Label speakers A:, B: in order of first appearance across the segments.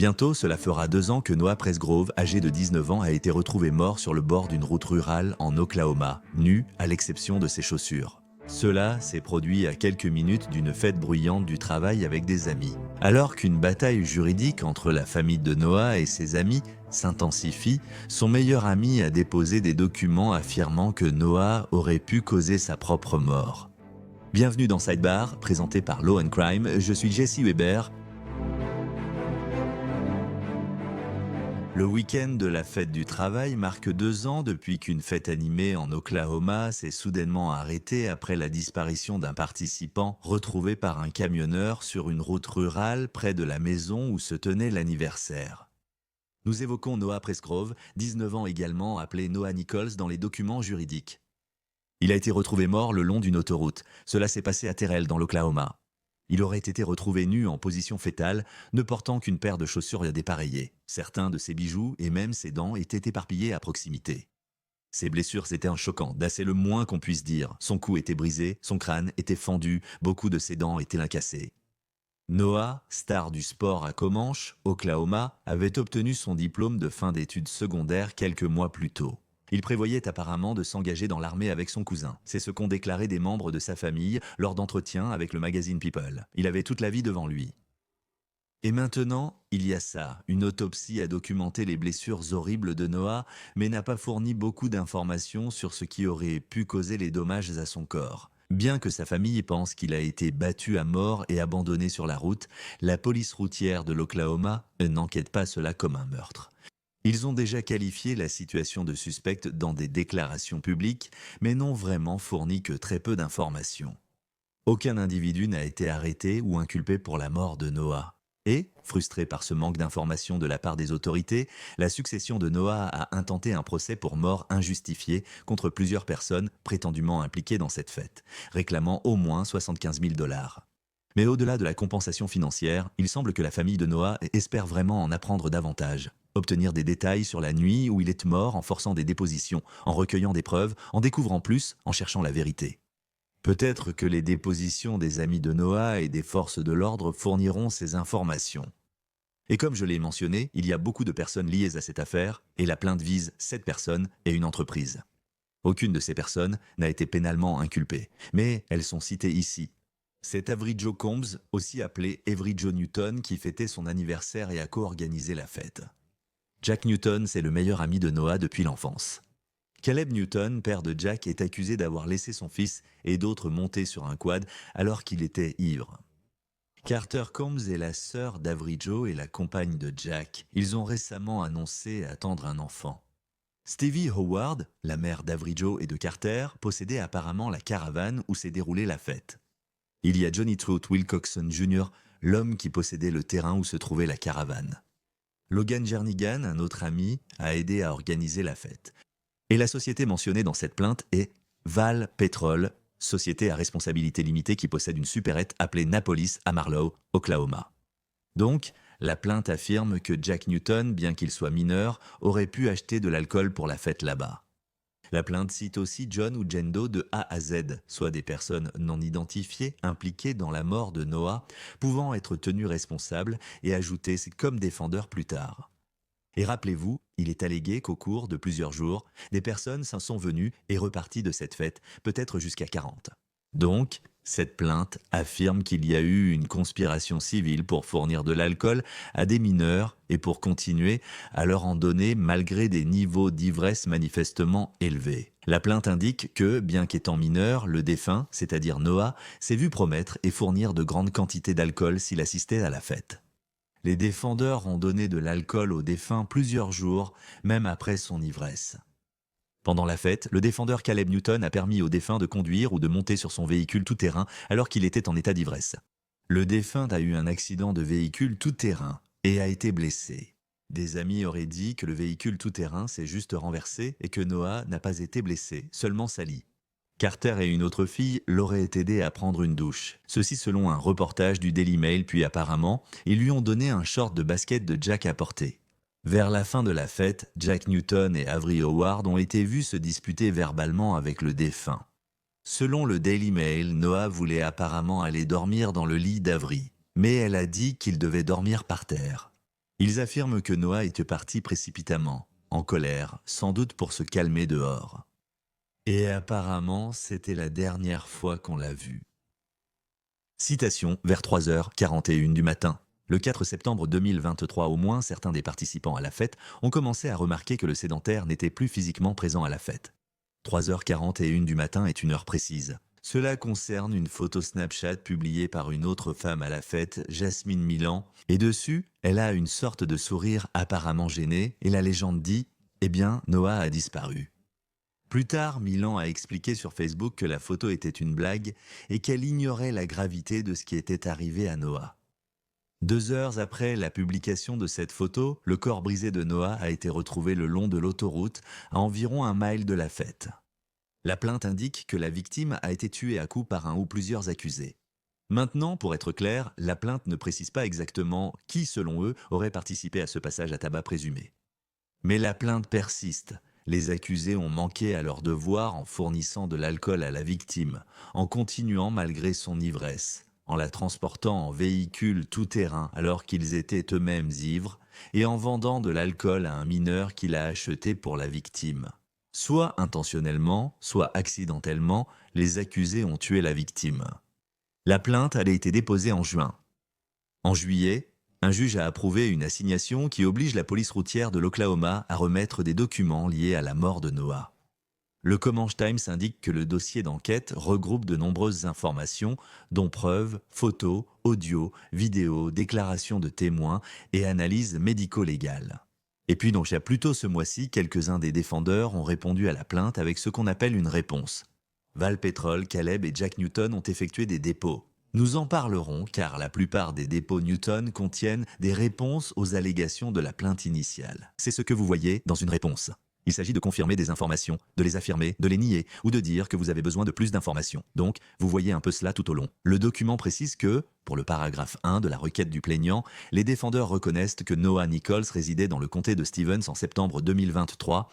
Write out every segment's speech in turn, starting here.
A: Bientôt, cela fera 2 ans que Noah Presgrove, âgé de 19 ans, a été retrouvé mort sur le bord d'une route rurale en Oklahoma, nu à l'exception de ses chaussures. Cela s'est produit à quelques minutes d'une fête bruyante du travail avec des amis. Alors qu'une bataille juridique entre la famille de Noah et ses amis s'intensifie, son meilleur ami a déposé des documents affirmant que Noah aurait pu causer sa propre mort. Bienvenue dans Sidebar, présenté par Law & Crime, je suis Jesse Weber. Le week-end de la fête du travail marque 2 ans depuis qu'une fête animée en Oklahoma s'est soudainement arrêtée après la disparition d'un participant retrouvé par un camionneur sur une route rurale près de la maison où se tenait l'anniversaire. Nous évoquons Noah Presgrove, 19 ans également, appelé Noah Nichols dans les documents juridiques. Il a été retrouvé mort le long d'une autoroute. Cela s'est passé à Terrell dans l'Oklahoma. Il aurait été retrouvé nu en position fétale, ne portant qu'une paire de chaussures dépareillées. Certains de ses bijoux et même ses dents étaient éparpillés à proximité. Ses blessures étaient choquantes, c'est le moins qu'on puisse dire. Son cou était brisé, son crâne était fendu, beaucoup de ses dents étaient cassées. Noah, star du sport à Comanche, Oklahoma, avait obtenu son diplôme de fin d'études secondaires quelques mois plus tôt. Il prévoyait apparemment de s'engager dans l'armée avec son cousin. C'est ce qu'ont déclaré des membres de sa famille lors d'entretiens avec le magazine People. Il avait toute la vie devant lui. Et maintenant, il y a ça. Une autopsie a documenté les blessures horribles de Noah, mais n'a pas fourni beaucoup d'informations sur ce qui aurait pu causer les dommages à son corps. Bien que sa famille pense qu'il a été battu à mort et abandonné sur la route, la police routière de l'Oklahoma n'enquête pas cela comme un meurtre. Ils ont déjà qualifié la situation de suspecte dans des déclarations publiques, mais n'ont vraiment fourni que très peu d'informations. Aucun individu n'a été arrêté ou inculpé pour la mort de Noah. Et, frustré par ce manque d'informations de la part des autorités, la succession de Noah a intenté un procès pour mort injustifiée contre plusieurs personnes prétendument impliquées dans cette fête, réclamant au moins 75 000 $. Mais au-delà de la compensation financière, il semble que la famille de Noah espère vraiment en apprendre davantage. Obtenir des détails sur la nuit où il est mort en forçant des dépositions, en recueillant des preuves, en découvrant plus, en cherchant la vérité. Peut-être que les dépositions des amis de Noah et des forces de l'ordre fourniront ces informations. Et comme je l'ai mentionné, il y a beaucoup de personnes liées à cette affaire et la plainte vise 7 personnes et une entreprise. Aucune de ces personnes n'a été pénalement inculpée, mais elles sont citées ici. C'est Avery Joe Combs, aussi appelé Avery Joe Newton, qui fêtait son anniversaire et a co-organisé la fête. Jack Newton, c'est le meilleur ami de Noah depuis l'enfance. Caleb Newton, père de Jack, est accusé d'avoir laissé son fils et d'autres monter sur un quad alors qu'il était ivre. Carter Combs est la sœur d'Avery Joe et la compagne de Jack. Ils ont récemment annoncé attendre un enfant. Stevie Howard, la mère d'Avery Joe et de Carter, possédait apparemment la caravane où s'est déroulée la fête. Il y a Johnny Trout Wilcoxon Jr., l'homme qui possédait le terrain où se trouvait la caravane. Logan Jernigan, un autre ami, a aidé à organiser la fête. Et la société mentionnée dans cette plainte est Val Petrol, société à responsabilité limitée qui possède une supérette appelée Napolis à Marlow, Oklahoma. Donc, la plainte affirme que Jack Newton, bien qu'il soit mineur, aurait pu acheter de l'alcool pour la fête là-bas. La plainte cite aussi John ou Jane Doe de A à Z, soit des personnes non identifiées impliquées dans la mort de Noah, pouvant être tenues responsables et ajoutées comme défendeurs plus tard. Et rappelez-vous, il est allégué qu'au cours de plusieurs jours, des personnes s'en sont venues et reparties de cette fête, peut-être jusqu'à 40. Donc, cette plainte affirme qu'il y a eu une conspiration civile pour fournir de l'alcool à des mineurs et pour continuer à leur en donner malgré des niveaux d'ivresse manifestement élevés. La plainte indique que, bien qu'étant mineur, le défunt, c'est-à-dire Noah, s'est vu promettre et fournir de grandes quantités d'alcool s'il assistait à la fête. Les défendeurs ont donné de l'alcool au défunt plusieurs jours, même après son ivresse. Pendant la fête, le défendeur Caleb Newton a permis au défunt de conduire ou de monter sur son véhicule tout-terrain alors qu'il était en état d'ivresse. Le défunt a eu un accident de véhicule tout-terrain et a été blessé. Des amis auraient dit que le véhicule tout-terrain s'est juste renversé et que Noah n'a pas été blessé, seulement sali. Carter et une autre fille l'auraient aidé à prendre une douche. Ceci selon un reportage du Daily Mail, puis apparemment, ils lui ont donné un short de basket de Jack à porter. Vers la fin de la fête, Jack Newton et Avery Howard ont été vus se disputer verbalement avec le défunt. Selon le Daily Mail, Noah voulait apparemment aller dormir dans le lit d'Avery, mais elle a dit qu'il devait dormir par terre. Ils affirment que Noah était parti précipitamment, en colère, sans doute pour se calmer dehors. Et apparemment, c'était la dernière fois qu'on l'a vu. Citation vers 3h41 du matin. Le 4 septembre 2023, au moins, certains des participants à la fête ont commencé à remarquer que le sédentaire n'était plus physiquement présent à la fête. 3h41 du matin est une heure précise. Cela concerne une photo Snapchat publiée par une autre femme à la fête, Jasmine Milan, et dessus, elle a une sorte de sourire apparemment gêné, et la légende dit « Eh bien, Noah a disparu ». Plus tard, Milan a expliqué sur Facebook que la photo était une blague et qu'elle ignorait la gravité de ce qui était arrivé à Noah. 2 heures après la publication de cette photo, le corps brisé de Noah a été retrouvé le long de l'autoroute, à environ 1 mile de la fête. La plainte indique que la victime a été tuée à coups par un ou plusieurs accusés. Maintenant, pour être clair, la plainte ne précise pas exactement qui, selon eux, aurait participé à ce passage à tabac présumé. Mais la plainte persiste. Les accusés ont manqué à leur devoir en fournissant de l'alcool à la victime, en continuant malgré son ivresse, en la transportant en véhicule tout-terrain alors qu'ils étaient eux-mêmes ivres, et en vendant de l'alcool à un mineur qui l'a acheté pour la victime. Soit intentionnellement, soit accidentellement, les accusés ont tué la victime. La plainte a été déposée en juin. En juillet, un juge a approuvé une assignation qui oblige la police routière de l'Oklahoma à remettre des documents liés à la mort de Noah. Le Comanche Times indique que le dossier d'enquête regroupe de nombreuses informations, dont preuves, photos, audios, vidéos, déclarations de témoins et analyses médico-légales. Et puis donc il y a plus tôt ce mois-ci, quelques-uns des défendeurs ont répondu à la plainte avec ce qu'on appelle une réponse. Val Petrol, Caleb et Jack Newton ont effectué des dépôts. Nous en parlerons car la plupart des dépôts Newton contiennent des réponses aux allégations de la plainte initiale. C'est ce que vous voyez dans une réponse. Il s'agit de confirmer des informations, de les affirmer, de les nier ou de dire que vous avez besoin de plus d'informations. Donc, vous voyez un peu cela tout au long. Le document précise que, pour le paragraphe 1 de la requête du plaignant, les défendeurs reconnaissent que Noah Nichols résidait dans le comté de Stevens en septembre 2023.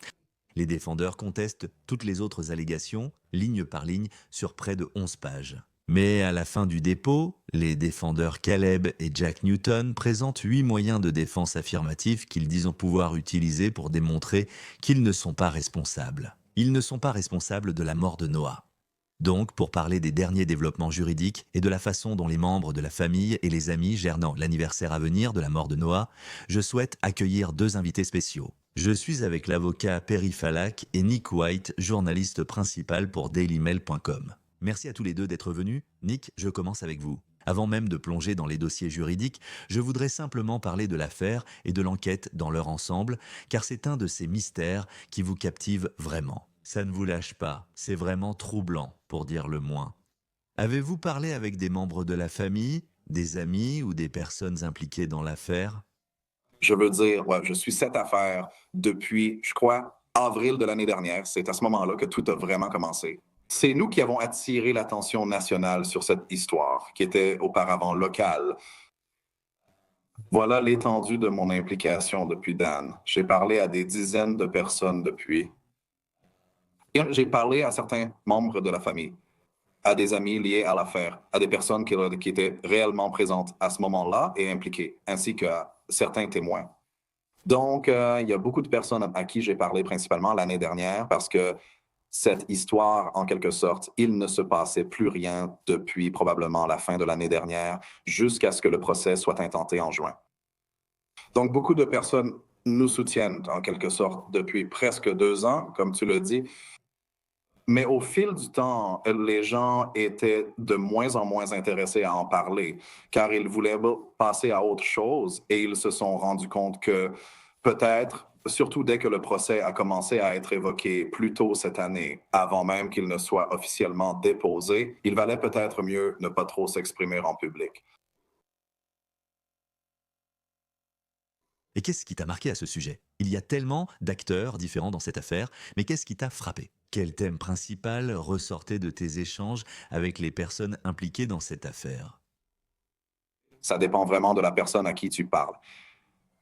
A: Les défendeurs contestent toutes les autres allégations, ligne par ligne, sur près de 11 pages. Mais à la fin du dépôt, les défendeurs Caleb et Jack Newton présentent 8 moyens de défense affirmatifs qu'ils disent pouvoir utiliser pour démontrer qu'ils ne sont pas responsables. Ils ne sont pas responsables de la mort de Noah. Donc, pour parler des derniers développements juridiques et de la façon dont les membres de la famille et les amis gèrent l'anniversaire à venir de la mort de Noah, je souhaite accueillir 2 invités spéciaux. Je suis avec l'avocat Perry Falak et Nick White, journaliste principal pour dailymail.com. Merci à tous les deux d'être venus. Nick, je commence avec vous. Avant même de plonger dans les dossiers juridiques, je voudrais simplement parler de l'affaire et de l'enquête dans leur ensemble, car c'est un de ces mystères qui vous captive vraiment. Ça ne vous lâche pas, c'est vraiment troublant, pour dire le moins. Avez-vous parlé avec des membres de la famille, des amis ou des personnes impliquées dans l'affaire?
B: Je veux dire, ouais, je suis cette affaire depuis, je crois, avril de l'année dernière. C'est à ce moment-là que tout a vraiment commencé. C'est nous qui avons attiré l'attention nationale sur cette histoire, qui était auparavant locale. Voilà l'étendue de mon implication depuis Dan. J'ai parlé à des dizaines de personnes depuis. Et j'ai parlé à certains membres de la famille, à des amis liés à l'affaire, à des personnes qui étaient réellement présentes à ce moment-là et impliquées, ainsi qu'à certains témoins. Donc, il y a beaucoup de personnes à qui j'ai parlé principalement l'année dernière parce que cette histoire, en quelque sorte, il ne se passait plus rien depuis probablement la fin de l'année dernière jusqu'à ce que le procès soit intenté en juin. Donc, beaucoup de personnes nous soutiennent, en quelque sorte, depuis presque 2 ans, comme tu le dis. Mais au fil du temps, les gens étaient de moins en moins intéressés à en parler, car ils voulaient passer à autre chose et ils se sont rendus compte que peut-être, surtout dès que le procès a commencé à être évoqué plus tôt cette année, avant même qu'il ne soit officiellement déposé, il valait peut-être mieux ne pas trop s'exprimer en public.
A: Et qu'est-ce qui t'a marqué à ce sujet? Il y a tellement d'acteurs différents dans cette affaire, mais qu'est-ce qui t'a frappé? Quel thème principal ressortait de tes échanges avec les personnes impliquées dans cette affaire?
B: Ça dépend vraiment de la personne à qui tu parles.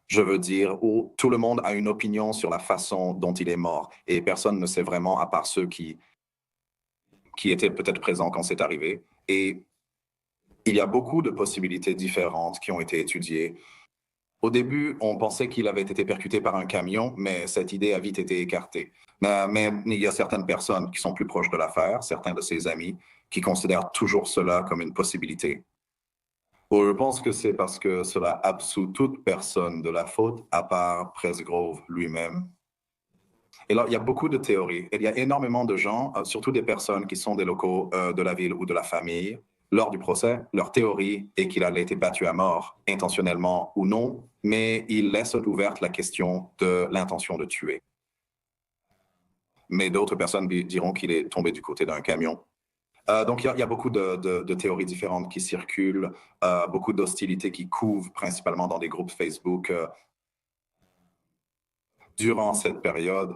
B: Je veux dire, où tout le monde a une opinion sur la façon dont il est mort et personne ne sait vraiment à part ceux qui étaient peut-être présents quand c'est arrivé. Et il y a beaucoup de possibilités différentes qui ont été étudiées. Au début, on pensait qu'il avait été percuté par un camion, mais cette idée a vite été écartée. Mais il y a certaines personnes qui sont plus proches de l'affaire, certains de ses amis, qui considèrent toujours cela comme une possibilité. Je pense que c'est parce que cela absout toute personne de la faute, à part Presgrove lui-même. Et là, il y a beaucoup de théories. Il y a énormément de gens, surtout des personnes qui sont des locaux de la ville ou de la famille, lors du procès, leur théorie est qu'il a été battu à mort, intentionnellement ou non, mais ils laissent ouverte la question de l'intention de tuer. Mais d'autres personnes diront qu'il est tombé du côté d'un camion. Donc, il y a beaucoup de théories différentes qui circulent, beaucoup d'hostilités qui couvent, principalement dans des groupes Facebook durant cette période.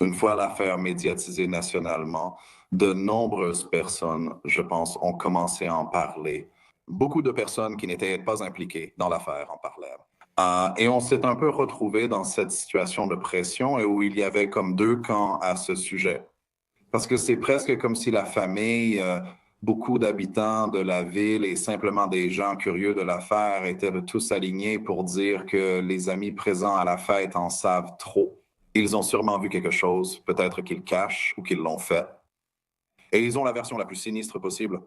B: Une fois l'affaire médiatisée nationalement, de nombreuses personnes, je pense, ont commencé à en parler. Beaucoup de personnes qui n'étaient pas impliquées dans l'affaire en parlèrent. Et on s'est un peu retrouvé dans cette situation de pression et où il y avait comme deux camps à ce sujet. Parce que c'est presque comme si la famille, beaucoup d'habitants de la ville et simplement des gens curieux de l'affaire étaient de tous alignés pour dire que les amis présents à la fête en savent trop. Ils ont sûrement vu quelque chose, peut-être qu'ils cachent ou qu'ils l'ont fait. Et ils ont la version la plus sinistre possible.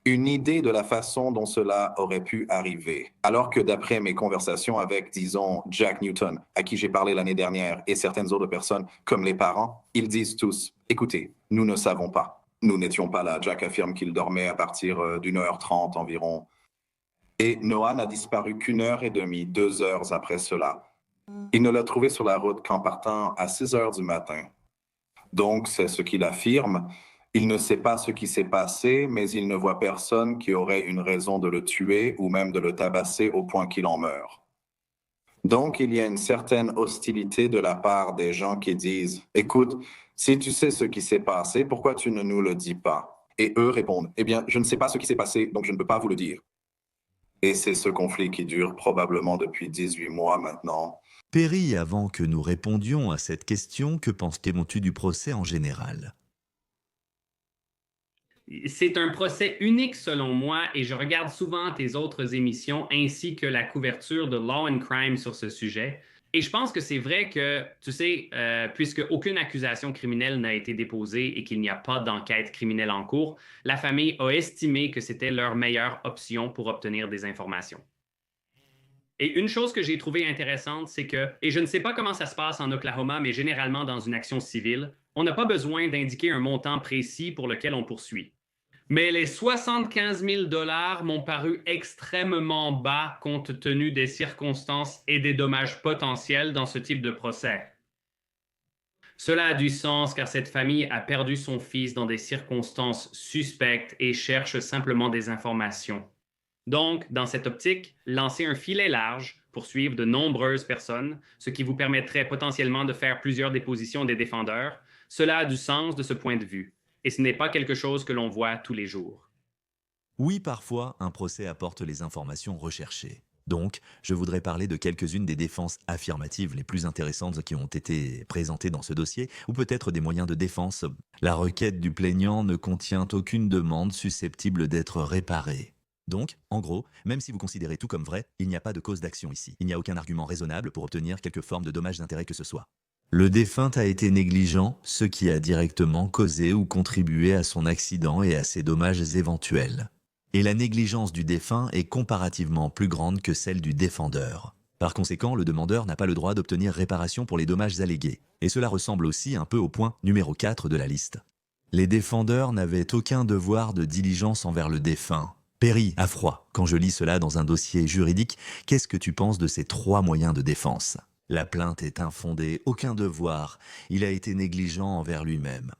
B: Une idée de la façon dont cela aurait pu arriver. Alors que d'après mes conversations avec, disons, Jack Newton, à qui j'ai parlé l'année dernière, et certaines autres personnes, comme les parents, ils disent tous, écoutez, nous ne savons pas. Nous n'étions pas là. Jack affirme qu'il dormait à partir d'1h30 environ. Et Noah n'a disparu qu'1 heure et demie, 2 heures après cela. Il ne l'a trouvé sur la route qu'en partant à 6 heures du matin. Donc, c'est ce qu'il affirme. Il ne sait pas ce qui s'est passé, mais il ne voit personne qui aurait une raison de le tuer ou même de le tabasser au point qu'il en meure. Donc, il y a une certaine hostilité de la part des gens qui disent, écoute, si tu sais ce qui s'est passé, pourquoi tu ne nous le dis pas? Et eux répondent, eh bien, je ne sais pas ce qui s'est passé, donc je ne peux pas vous le dire. Et c'est ce conflit qui dure probablement depuis 18 mois maintenant.
A: Perry, avant que nous répondions à cette question, que penses-tu du procès en général?
C: C'est un procès unique selon moi et je regarde souvent tes autres émissions ainsi que la couverture de Law and Crime sur ce sujet. Et je pense que c'est vrai que, tu sais, puisque aucune accusation criminelle n'a été déposée et qu'il n'y a pas d'enquête criminelle en cours, la famille a estimé que c'était leur meilleure option pour obtenir des informations. Et une chose que j'ai trouvée intéressante, c'est que, et je ne sais pas comment ça se passe en Oklahoma, mais généralement dans une action civile, on n'a pas besoin d'indiquer un montant précis pour lequel on poursuit. Mais les 75 000 m'ont paru extrêmement bas compte tenu des circonstances et des dommages potentiels dans ce type de procès. Cela a du sens car cette famille a perdu son fils dans des circonstances suspectes et cherche simplement des informations. Donc, dans cette optique, lancer un filet large pour suivre de nombreuses personnes, ce qui vous permettrait potentiellement de faire plusieurs dépositions des défendeurs, cela a du sens de ce point de vue. Et ce n'est pas quelque chose que l'on voit tous les jours.
A: Oui, parfois, un procès apporte les informations recherchées. Donc, je voudrais parler de quelques-unes des défenses affirmatives les plus intéressantes qui ont été présentées dans ce dossier, ou peut-être des moyens de défense. La requête du plaignant ne contient aucune demande susceptible d'être réparée. Donc, en gros, même si vous considérez tout comme vrai, il n'y a pas de cause d'action ici. Il n'y a aucun argument raisonnable pour obtenir quelque forme de dommage d'intérêt que ce soit. Le défunt a été négligent, ce qui a directement causé ou contribué à son accident et à ses dommages éventuels. Et la négligence du défunt est comparativement plus grande que celle du défendeur. Par conséquent, le demandeur n'a pas le droit d'obtenir réparation pour les dommages allégués. Et cela ressemble aussi un peu au point numéro 4 de la liste. Les défendeurs n'avaient aucun devoir de diligence envers le défunt. Perry, à froid, quand je lis cela dans un dossier juridique, qu'est-ce que tu penses de ces 3 moyens de défense? La plainte est infondée, aucun devoir. Il a été négligent envers lui-même.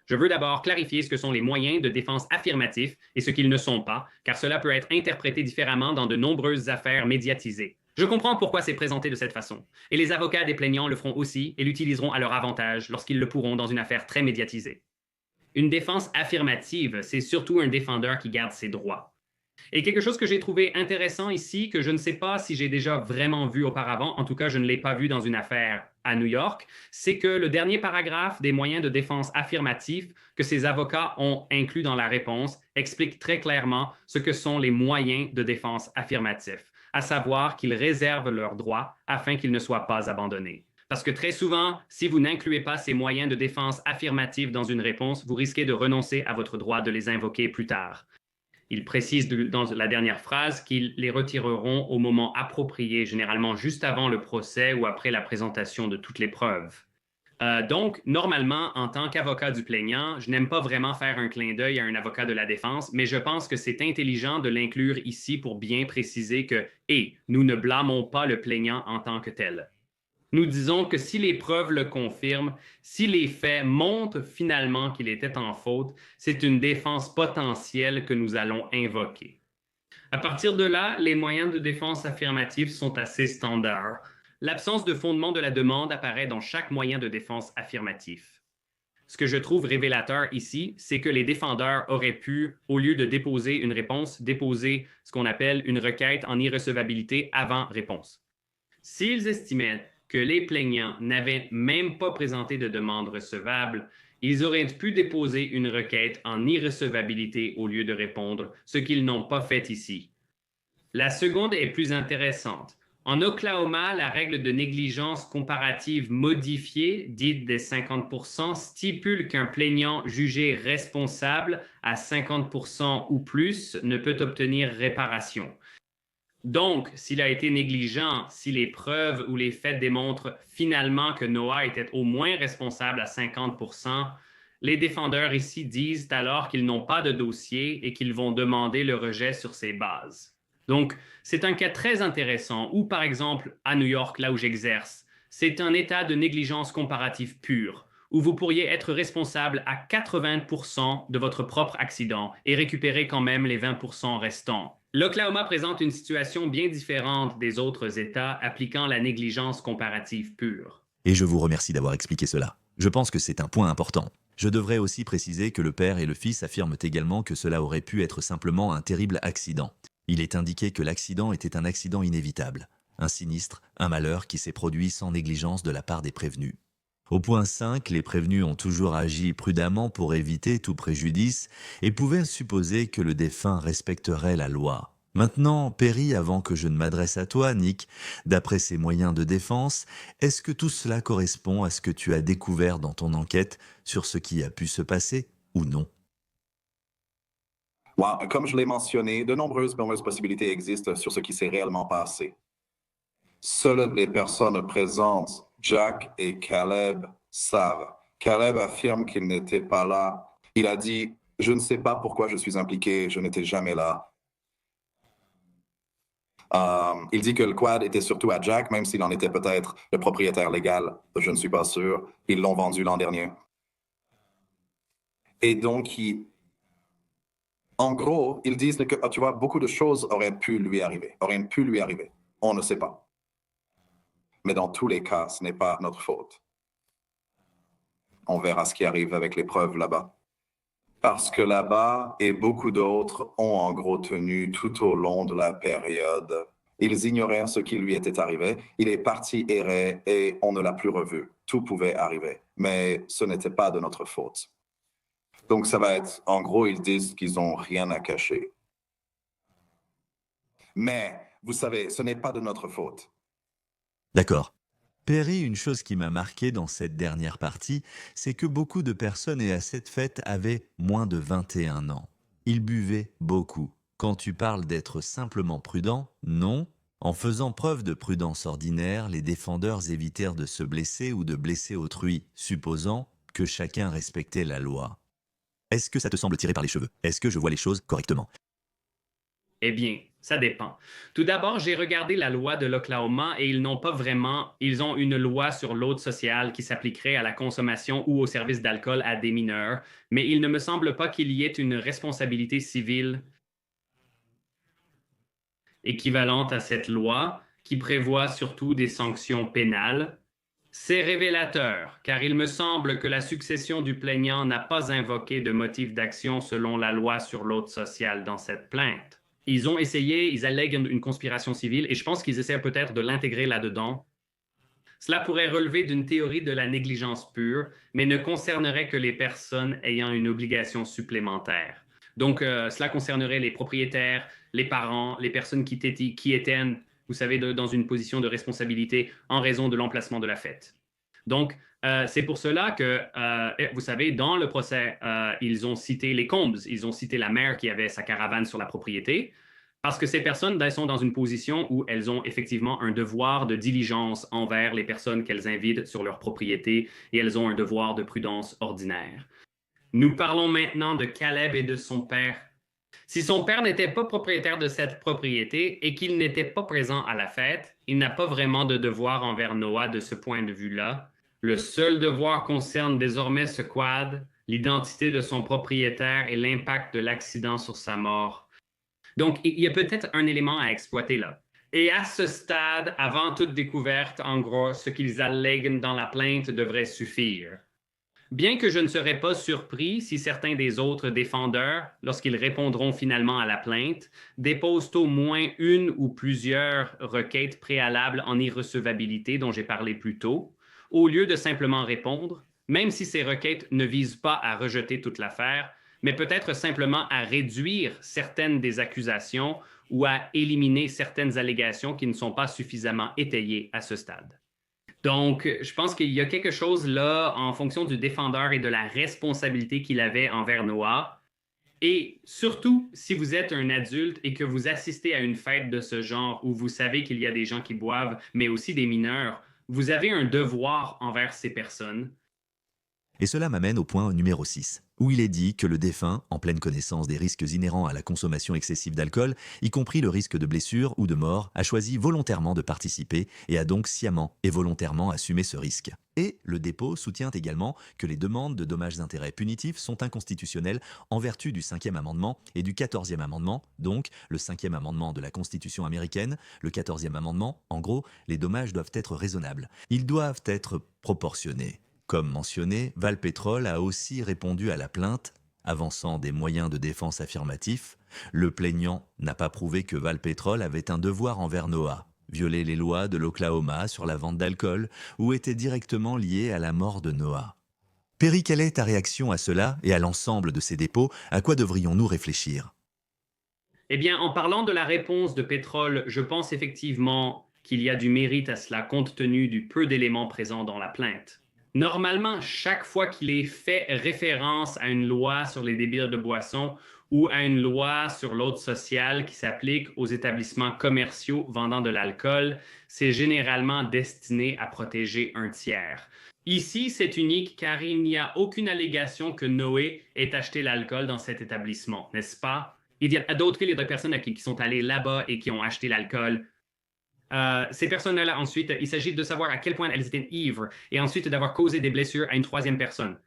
C: Je veux d'abord clarifier ce que sont les moyens de défense affirmatifs et ce qu'ils ne sont pas, car cela peut être interprété différemment dans de nombreuses affaires médiatisées. Je comprends pourquoi c'est présenté de cette façon, et les avocats des plaignants le feront aussi et l'utiliseront à leur avantage lorsqu'ils le pourront dans une affaire très médiatisée. Une défense affirmative, c'est surtout un défendeur qui garde ses droits. Et quelque chose que j'ai trouvé intéressant ici, que je ne sais pas si j'ai déjà vraiment vu auparavant, en tout cas je ne l'ai pas vu dans une affaire à New York, c'est que le dernier paragraphe des moyens de défense affirmatifs que ces avocats ont inclus dans la réponse explique très clairement ce que sont les moyens de défense affirmatifs. à savoir qu'ils réservent leurs droits afin qu'ils ne soient pas abandonnés. Parce que très souvent, si vous n'incluez pas ces moyens de défense affirmatifs dans une réponse, vous risquez de renoncer à votre droit de les invoquer plus tard. Ils précisent dans la dernière phrase qu'ils les retireront au moment approprié, généralement juste avant le procès ou après la présentation de toutes les preuves. Donc, normalement, en tant qu'avocat du plaignant, je n'aime pas vraiment faire un clin d'œil à un avocat de la défense, mais je pense que c'est intelligent de l'inclure ici pour bien préciser que, nous ne blâmons pas le plaignant en tant que tel. Nous disons que si les preuves le confirment, si les faits montrent finalement qu'il était en faute, c'est une défense potentielle que nous allons invoquer. À partir de là, les moyens de défense affirmatifs sont assez standards. L'absence de fondement de la demande apparaît dans chaque moyen de défense affirmatif. Ce que je trouve révélateur ici, c'est que les défendeurs auraient pu, au lieu de déposer une réponse, déposer ce qu'on appelle une requête en irrecevabilité avant réponse. S'ils estimaient que les plaignants n'avaient même pas présenté de demande recevable, ils auraient pu déposer une requête en irrecevabilité au lieu de répondre, ce qu'ils n'ont pas fait ici. La seconde est plus intéressante. En Oklahoma, la règle de négligence comparative modifiée, dite des 50%, stipule qu'un plaignant jugé responsable à 50% ou plus ne peut obtenir réparation. Donc, s'il a été négligent, si les preuves ou les faits démontrent finalement que Noah était au moins responsable à 50%, les défendeurs ici disent alors qu'ils n'ont pas de dossier et qu'ils vont demander le rejet sur ces bases. Donc, c'est un cas très intéressant où, par exemple, à New York, là où j'exerce, c'est un état de négligence comparative pure, où vous pourriez être responsable à 80% de votre propre accident et récupérer quand même les 20% restants. L'Oklahoma présente une situation bien différente des autres États appliquant la négligence comparative pure.
A: Et je vous remercie d'avoir expliqué cela. Je pense que c'est un point important. Je devrais aussi préciser que le père et le fils affirment également que cela aurait pu être simplement un terrible accident. Il est indiqué que l'accident était un accident inévitable, un sinistre, un malheur qui s'est produit sans négligence de la part des prévenus. Au point 5, les prévenus ont toujours agi prudemment pour éviter tout préjudice et pouvaient supposer que le défunt respecterait la loi. Maintenant, Perry, avant que je ne m'adresse à toi, Nick, d'après ces moyens de défense, est-ce que tout cela correspond à ce que tu as découvert dans ton enquête sur ce qui a pu se passer ou non?
B: Comme je l'ai mentionné, de nombreuses possibilités existent sur ce qui s'est réellement passé. Seules les personnes présentes, Jack et Caleb, savent. Caleb affirme qu'il n'était pas là. Il a dit « Je ne sais pas pourquoi je suis impliqué, je n'étais jamais là ». Il dit que le quad était surtout à Jack, même s'il en était peut-être le propriétaire légal. Je ne suis pas sûr. Ils l'ont vendu l'an dernier. Et donc, en gros, ils disent que, tu vois, beaucoup de choses auraient pu lui arriver. On ne sait pas. Mais dans tous les cas, ce n'est pas notre faute. On verra ce qui arrive avec les preuves là-bas. Parce que là-bas, et beaucoup d'autres ont en gros tenu tout au long de la période. Ils ignoraient ce qui lui était arrivé. Il est parti errer et on ne l'a plus revu. Tout pouvait arriver. Mais ce n'était pas de notre faute. Donc ça va être, en gros, ils disent qu'ils n'ont rien à cacher. Mais, vous savez, ce n'est pas de notre faute.
A: D'accord. Perry, une chose qui m'a marqué dans cette dernière partie, c'est que beaucoup de personnes et à cette fête avaient moins de 21 ans. Ils buvaient beaucoup. Quand tu parles d'être simplement prudent, non. En faisant preuve de prudence ordinaire, les défendeurs évitèrent de se blesser ou de blesser autrui, supposant que chacun respectait la loi. Est-ce que ça te semble tiré par les cheveux? Est-ce que je vois les choses correctement?
C: Eh bien, ça dépend. Tout d'abord, j'ai regardé la loi de l'Oklahoma et ils ont une loi sur l'aude sociale qui s'appliquerait à la consommation ou au service d'alcool à des mineurs, mais il ne me semble pas qu'il y ait une responsabilité civile équivalente à cette loi qui prévoit surtout des sanctions pénales. C'est révélateur, car il me semble que la succession du plaignant n'a pas invoqué de motif d'action selon la loi sur l'aude sociale dans cette plainte. Ils allèguent une conspiration civile et je pense qu'ils essaient peut-être de l'intégrer là-dedans. Cela pourrait relever d'une théorie de la négligence pure, mais ne concernerait que les personnes ayant une obligation supplémentaire. Donc, cela concernerait les propriétaires, les parents, les personnes qui étaient, vous savez, dans une position de responsabilité en raison de l'emplacement de la fête. Donc, c'est pour cela que, vous savez, dans le procès, ils ont cité les Combs, ils ont cité la mère qui avait sa caravane sur la propriété, parce que ces personnes elles sont dans une position où elles ont effectivement un devoir de diligence envers les personnes qu'elles invitent sur leur propriété et elles ont un devoir de prudence ordinaire. Nous parlons maintenant de Caleb et de son père. Si son père n'était pas propriétaire de cette propriété et qu'il n'était pas présent à la fête, il n'a pas vraiment de devoir envers Noah de ce point de vue-là. Le seul devoir concerne désormais ce quad, l'identité de son propriétaire et l'impact de l'accident sur sa mort. Donc, il y a peut-être un élément à exploiter là. Et à ce stade, avant toute découverte, en gros, ce qu'ils allèguent dans la plainte devrait suffire. Bien que je ne serais pas surpris si certains des autres défendeurs, lorsqu'ils répondront finalement à la plainte, déposent au moins une ou plusieurs requêtes préalables en irrecevabilité dont j'ai parlé plus tôt, au lieu de simplement répondre, même si ces requêtes ne visent pas à rejeter toute l'affaire, mais peut-être simplement à réduire certaines des accusations ou à éliminer certaines allégations qui ne sont pas suffisamment étayées à ce stade. Donc, je pense qu'il y a quelque chose là en fonction du défendeur et de la responsabilité qu'il avait envers Noah. Et surtout, si vous êtes un adulte et que vous assistez à une fête de ce genre où vous savez qu'il y a des gens qui boivent, mais aussi des mineurs, vous avez un devoir envers ces personnes.
A: Et cela m'amène au point numéro 6, où il est dit que le défunt, en pleine connaissance des risques inhérents à la consommation excessive d'alcool, y compris le risque de blessure ou de mort, a choisi volontairement de participer et a donc sciemment et volontairement assumé ce risque. Et le dépôt soutient également que les demandes de dommages-intérêts punitifs sont inconstitutionnelles en vertu du 5e amendement et du 14e amendement, donc le 5e amendement de la Constitution américaine, le 14e amendement, en gros, les dommages doivent être raisonnables. Ils doivent être proportionnés. Comme mentionné, Valpetrol a aussi répondu à la plainte, avançant des moyens de défense affirmatifs. Le plaignant n'a pas prouvé que Valpetrol avait un devoir envers Noah, violer les lois de l'Oklahoma sur la vente d'alcool ou était directement lié à la mort de Noah. Perry, quelle est ta réaction à cela et à l'ensemble de ces dépôts? À quoi devrions-nous réfléchir?
C: Eh bien, en parlant de la réponse de Pétrole, je pense effectivement qu'il y a du mérite à cela compte tenu du peu d'éléments présents dans la plainte. Normalement, chaque fois qu'il est fait référence à une loi sur les débits de boissons ou à une loi sur l'ordre social qui s'applique aux établissements commerciaux vendant de l'alcool, c'est généralement destiné à protéger un tiers. Ici, c'est unique car il n'y a aucune allégation que Noé ait acheté l'alcool dans cet établissement, n'est-ce pas? Il y a d'autres personnes qui sont allées là-bas et qui ont acheté l'alcool. Ces personnes-là, ensuite, il s'agit de savoir à quel point elles étaient ivres et ensuite d'avoir causé des blessures à une troisième personne.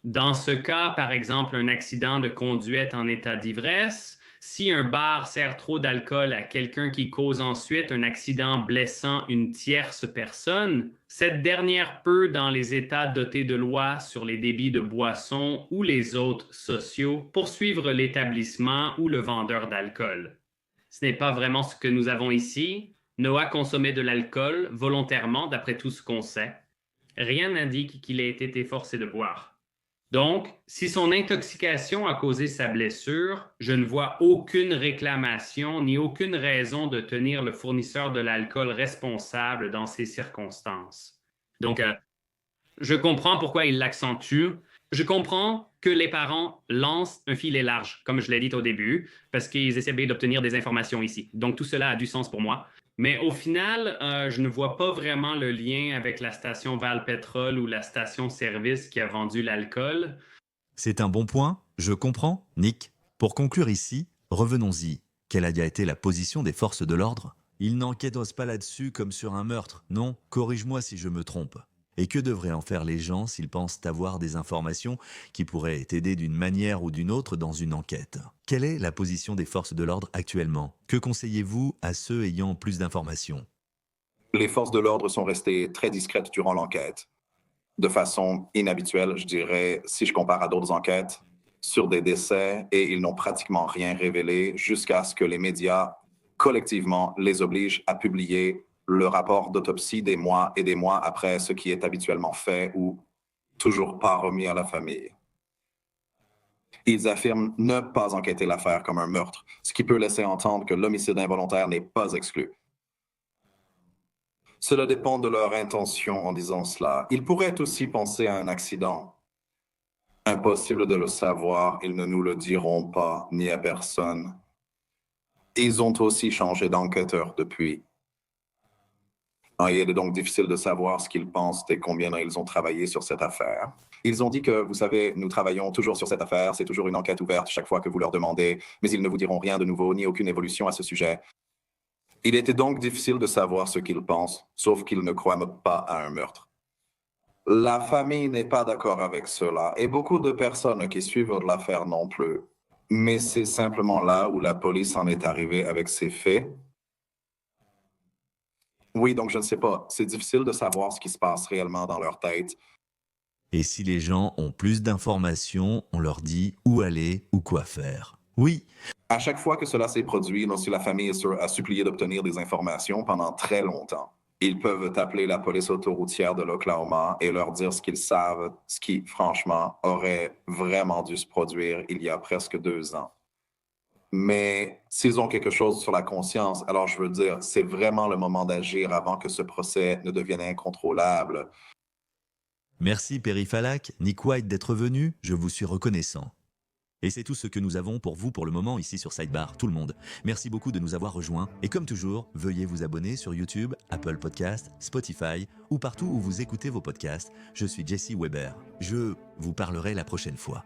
C: Dans ce cas, par exemple, un accident de conduite en état d'ivresse, si un bar sert trop d'alcool à quelqu'un qui cause ensuite un accident blessant une tierce personne, cette dernière peut, dans les États dotés de lois sur les débits de boissons ou les autres sociaux, poursuivre l'établissement ou le vendeur d'alcool. Ce n'est pas vraiment ce que nous avons ici. Noah consommait de l'alcool volontairement, d'après tout ce qu'on sait. Rien n'indique qu'il ait été forcé de boire. Donc, si son intoxication a causé sa blessure, je ne vois aucune réclamation ni aucune raison de tenir le fournisseur de l'alcool responsable dans ces circonstances. Donc, je comprends pourquoi il l'accentue. Je comprends que les parents lancent un filet large, comme je l'ai dit au début, parce qu'ils essaient d'obtenir des informations ici. Donc, tout cela a du sens pour moi. Mais au final, je ne vois pas vraiment le lien avec la station Valpetrol ou la station-service qui a vendu l'alcool.
A: C'est un bon point, je comprends, Nick. Pour conclure ici, revenons-y. Quelle a été la position des forces de l'ordre? Ils n'enquêtent pas là-dessus comme sur un meurtre, non? Corrige-moi si je me trompe. Et que devraient en faire les gens s'ils pensent avoir des informations qui pourraient t'aider d'une manière ou d'une autre dans une enquête? Quelle est la position des forces de l'ordre actuellement? Que conseillez-vous à ceux ayant plus d'informations?
B: Les forces de l'ordre sont restées très discrètes durant l'enquête, de façon inhabituelle, je dirais, si je compare à d'autres enquêtes, sur des décès, et ils n'ont pratiquement rien révélé jusqu'à ce que les médias, collectivement, les obligent à publier le rapport d'autopsie des mois et des mois après ce qui est habituellement fait ou toujours pas remis à la famille. Ils affirment ne pas enquêter l'affaire comme un meurtre, ce qui peut laisser entendre que l'homicide involontaire n'est pas exclu. Cela dépend de leur intention en disant cela. Ils pourraient aussi penser à un accident. Impossible de le savoir, ils ne nous le diront pas, ni à personne. Ils ont aussi changé d'enquêteur depuis. Il est donc difficile de savoir ce qu'ils pensent et combien ils ont travaillé sur cette affaire. Ils ont dit que, vous savez, nous travaillons toujours sur cette affaire, c'est toujours une enquête ouverte chaque fois que vous leur demandez, mais ils ne vous diront rien de nouveau ni aucune évolution à ce sujet. Il était donc difficile de savoir ce qu'ils pensent, sauf qu'ils ne croient pas à un meurtre. La famille n'est pas d'accord avec cela, et beaucoup de personnes qui suivent l'affaire non plus. Mais c'est simplement là où la police en est arrivée avec ces faits. Oui, donc je ne sais pas. C'est difficile de savoir ce qui se passe réellement dans leur tête.
A: Et si les gens ont plus d'informations, on leur dit où aller ou quoi faire. Oui,
B: À chaque fois que cela s'est produit, lorsque la famille a supplié d'obtenir des informations pendant très longtemps, ils peuvent appeler la police autoroutière de l'Oklahoma et leur dire ce qu'ils savent, ce qui, franchement, aurait vraiment dû se produire il y a presque 2 ans. Mais s'ils ont quelque chose sur la conscience, alors je veux dire, c'est vraiment le moment d'agir avant que ce procès ne devienne incontrôlable.
A: merci Perry Falak, Nick White d'être venu, je vous suis reconnaissant. Et c'est tout ce que nous avons pour vous pour le moment ici sur Sidebar, tout le monde. Merci beaucoup de nous avoir rejoints. Et comme toujours, veuillez vous abonner sur YouTube, Apple Podcasts, Spotify ou partout où vous écoutez vos podcasts. Je suis Jesse Weber. Je vous parlerai la prochaine fois.